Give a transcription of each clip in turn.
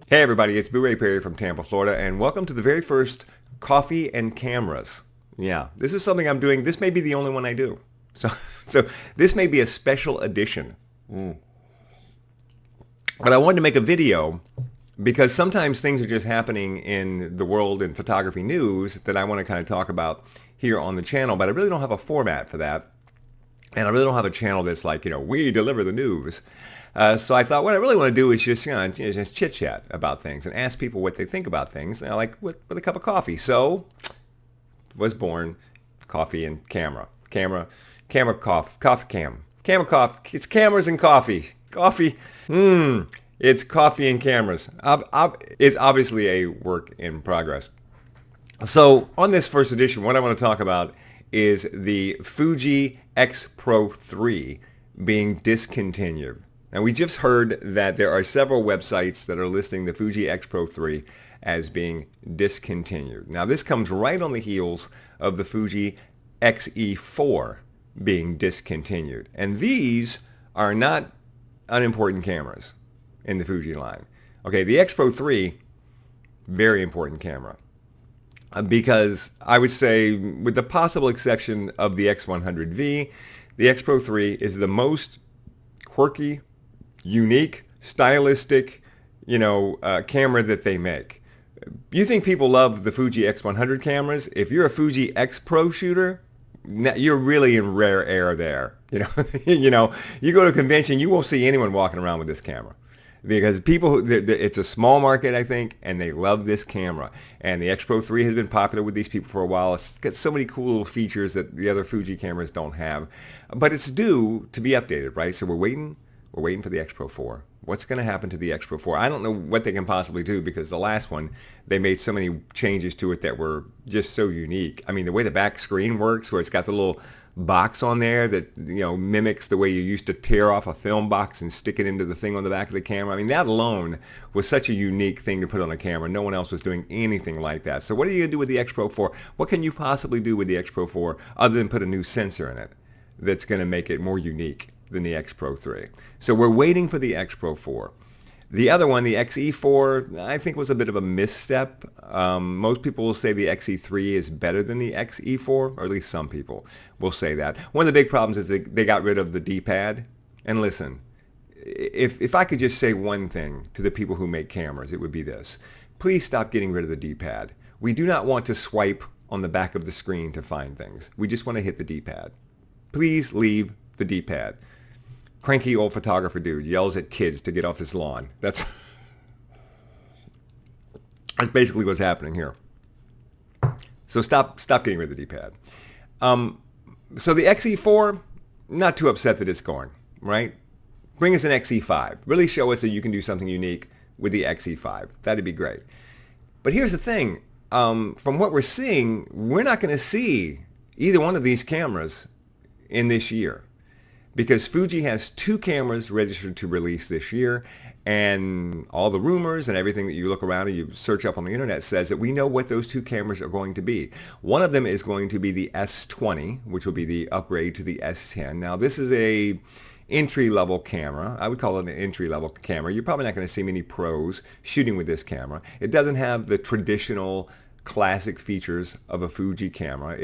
Hey everybody, it's Booray from Tampa, Florida, and welcome to the very first Coffee and Cameras. Yeah, this is something I'm doing. This may be the only one I do. So, so this may be a special edition. But I wanted to make a video because sometimes things are just happening in the world in photography news that I want to kind of talk about here on the channel, but I really don't have a format for that. And I really don't have a channel that's like, we deliver the news. So I thought what I really want to do is just chit-chat about things and ask people what they think about things, like with a cup of coffee. So was born Coffee and Camera. Camera, coffee cam. Camera, coffee. It's cameras and coffee. Coffee. It's coffee and cameras. It's obviously a work in progress. So on this first edition, what I want to talk about is the Fuji X-Pro3 being discontinued. And we just heard that there are several websites that are listing the Fuji X-Pro3 as being discontinued. Now this comes right on the heels of the Fuji X-E4 being discontinued. And these are not unimportant cameras in the Fuji line. Okay, the X-Pro3, very important camera. Because I would say, with the possible exception of the X100V, the X-Pro3 is the most quirky, unique, stylistic, camera that they make. You think people love the Fuji X100 cameras? If you're a Fuji X Pro shooter, you're really in rare air there. You go to a convention, you won't see anyone walking around with this camera. Because it's a small market, I think, and they love this camera. And the X-Pro3 has been popular with these people for a while. It's got so many cool little features that the other Fuji cameras don't have. But it's due to be updated, right? So we're waiting for the X-Pro4. What's going to happen to the X-Pro4? I don't know what they can possibly do because the last one, they made so many changes to it that were just so unique. I mean, the way the back screen works, where it's got the little box on there that mimics the way you used to tear off a film box and stick it into the thing on the back of the camera. I mean, that alone was such a unique thing to put on a camera. No one else was doing anything like that. So what are you going to do with the X-Pro4? What can you possibly do with the X-Pro4 other than put a new sensor in it that's going to make it more unique than the X-Pro3? So we're waiting for the X-Pro4. The other one, the X-E4, I think was a bit of a misstep. Most people will say the X-E3 is better than the X-E4, or at least some people will say that. One of the big problems is they got rid of the D-pad. And listen, if I could just say one thing to the people who make cameras, it would be this. Please stop getting rid of the D-pad. We do not want to swipe on the back of the screen to find things. We just want to hit the D-pad. Please leave the D-pad. Cranky old photographer dude yells at kids to get off his lawn. That's basically what's happening here. So stop getting rid of the D-pad. So the X-E4, not too upset that it's going, right? Bring us an X-E5. Really show us that you can do something unique with the X-E5. That'd be great. But here's the thing. From what we're seeing, we're not going to see either one of these cameras in this year. Because Fuji has two cameras registered to release this year, and all the rumors and everything that you look around and you search up on the internet says that we know what those two cameras are going to be. One of them is going to be the S20, which will be the upgrade to the S10. Now this is a entry-level camera. I would call it an entry-level camera. You're probably not going to see many pros shooting with this camera. It doesn't have the traditional classic features of a Fuji camera.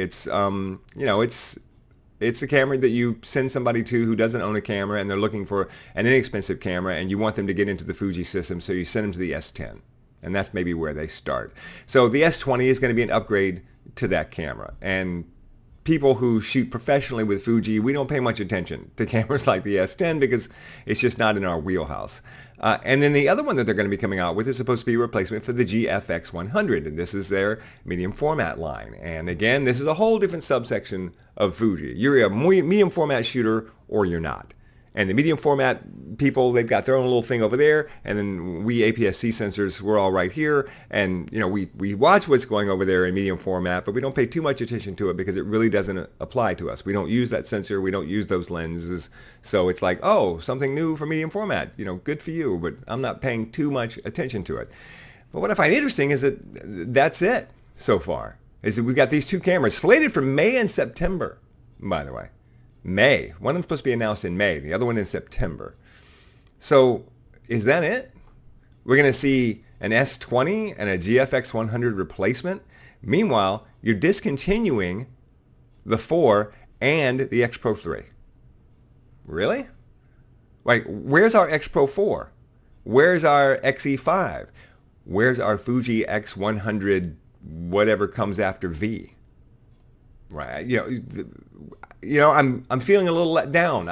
It's a camera that you send somebody to who doesn't own a camera and they're looking for an inexpensive camera and you want them to get into the Fuji system, so you send them to the S10. And that's maybe where they start. So the S20 is going to be an upgrade to that camera. And people who shoot professionally with Fuji, we don't pay much attention to cameras like the S10 because it's just not in our wheelhouse. And then the other one that they're going to be coming out with is supposed to be a replacement for the GFX100, and this is their medium format line. And again, this is a whole different subsection of Fuji. You're a medium format shooter or you're not. And the medium format people, they've got their own little thing over there, and then we APS-C sensors, we're all right here, and we watch what's going over there in medium format, but we don't pay too much attention to it because it really doesn't apply to us. We don't use that sensor, we don't use those lenses, so it's like, oh, something new for medium format, good for you, but I'm not paying too much attention to it. But what I find interesting is that that's it so far, is that we've got these two cameras slated for May and September, by the way. May. One of them's supposed to be announced in May, the other one in September. So is that it? We're going to see an S20 and a GFX 100 replacement. Meanwhile, you're discontinuing the 4 and the X-Pro 3. Really? Like, where's our X-Pro 4? Where's our X-E5? Where's our Fuji X100, whatever comes after V? Right? I'm feeling a little let down.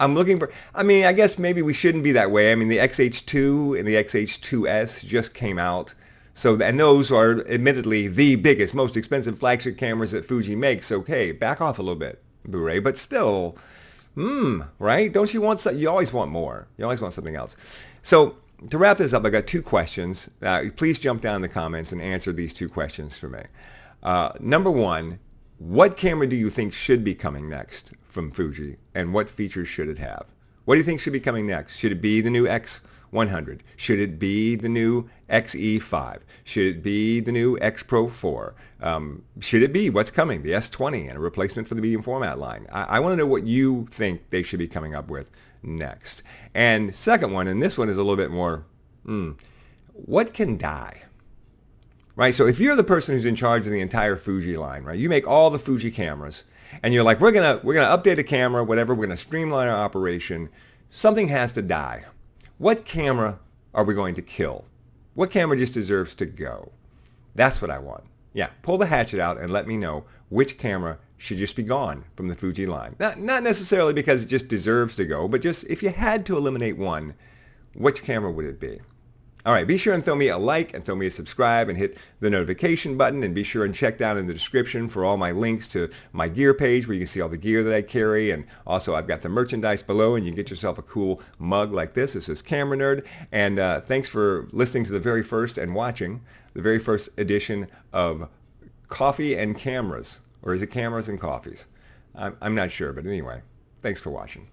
I'm looking for, I guess maybe we shouldn't be that way. I mean, the XH2 and the XH2S just came out. So, and those are admittedly the biggest, most expensive flagship cameras that Fuji makes. Okay, back off a little bit, Booray, but still, right? Don't you want you always want more. You always want something else. So to wrap this up, I got two questions. Please jump down in the comments and answer these two questions for me. Number one, what camera do you think should be coming next from Fuji, and what features should it have? What do you think should be coming next? Should it be the new X100? Should it be the new X-E5? Should it be the new X-Pro 4? Should it be what's coming, the S20 and a replacement for the medium format line? I want to know what you think they should be coming up with next. And second one, and this one is a little bit more, what can die? Right, so if you're the person who's in charge of the entire Fuji line, right, you make all the Fuji cameras, and you're like, we're gonna update a camera, whatever, we're gonna streamline our operation. Something has to die. What camera are we going to kill? What camera just deserves to go? That's what I want. Yeah, pull the hatchet out and let me know which camera should just be gone from the Fuji line. Not necessarily because it just deserves to go, but just if you had to eliminate one, which camera would it be? All right, be sure and throw me a like and throw me a subscribe and hit the notification button, and be sure and check down in the description for all my links to my gear page where you can see all the gear that I carry, and also I've got the merchandise below, and you can get yourself a cool mug like this. This is Camera Nerd, and thanks for listening to the very first and watching the very first edition of Coffee and Cameras, or is it Cameras and Coffees? I'm not sure, but anyway, thanks for watching.